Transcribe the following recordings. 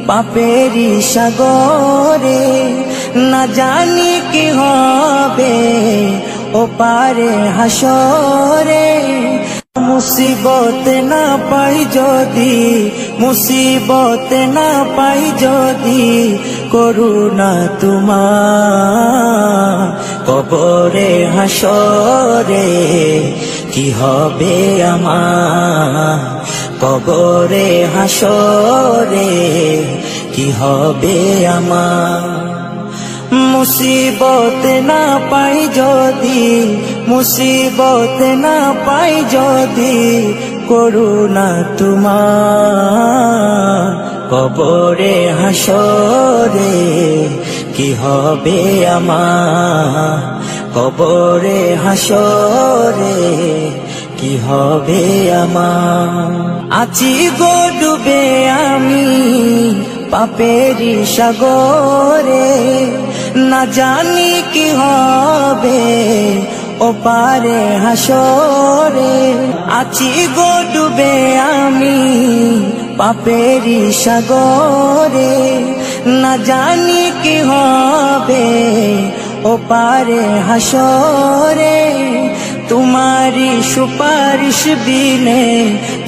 পাপেরি সাগরে, না জানি কি হবে ও পারে হাসরে। মুসিবত না পাই যদি, মুসিবত না পাই যদি, করুণা তোমার কবরে হাসরে কি হবে আমার, কবরে হাসরে কি হবে আমার। মুসিবত না পাই যদি, মুসিবত না পাই যদি, করুণা তোমার কবরে হাসরে কি হবে আমার, কবরে হাসরে কি হবে আমার। আছি গো ডুবে আমি পাপেরি সাগরে, না জানি কি হবে ও পারে হাসরে। আছি গো ডুবে আমি পাপেরি সাগরে, না জানি কি হবে ও পারে হাসরে। तुम्हारी सुपारिश बिने,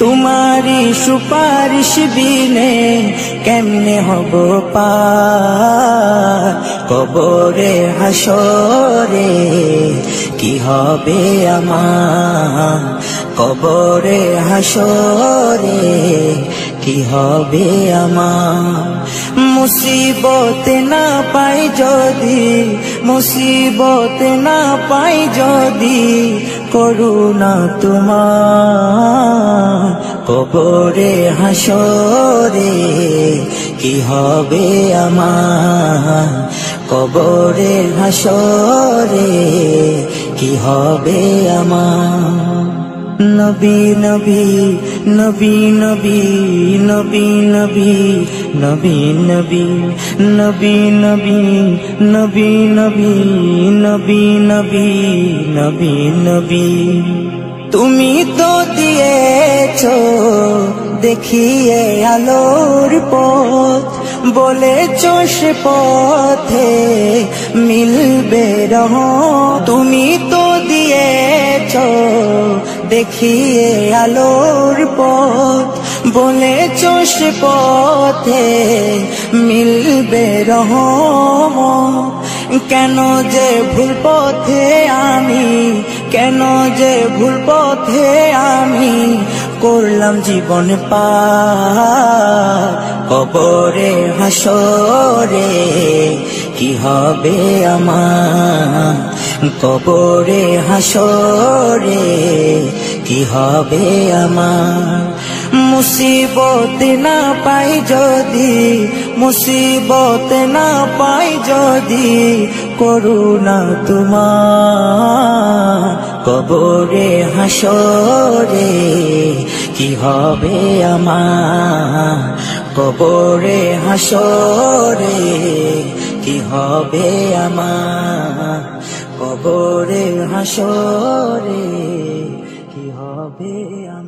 तुम्हारी सुपारिश बिने केमने हबो पार कबरे हासरे की हबे आमार, कबरे हासरे की हबे आमार। मुसीबत ना पाई जदि, मुसीबत ना पाई जदि, করুণা তোমার কবরে হাসরে কি হবে আমার, কবরে হাসরে কি হবে আমার। নবী নবী নবী নবী নবী নবী নবী নবী নবী নবী নবী নবী নবী নবী নবী নবী। তুমি তো দিয়েছো দেখিয়ে আলোর পথ, বলেছো সে পথে মিলবে রহমত। তুমি তো দিয়েছো দেখিয়ে আলোর পথ, বলেছো সে পথে মিলবে রহমত। কেন যে ভুল পথে আমি, কেন যে ভুল পথে আমি করলাম জীবন পার কবরে হাসরে কি হবে আমার, কবরে হাসরে কি হবে আমার। মুসিবত না পাই যদি, মুসিবত না পাই যদি, করুণা তোমার কবরে হাসরে কি হবে আমার, কবরে হাসরে কি হবে আমার, কবরে হাসরে কি হবে আমার।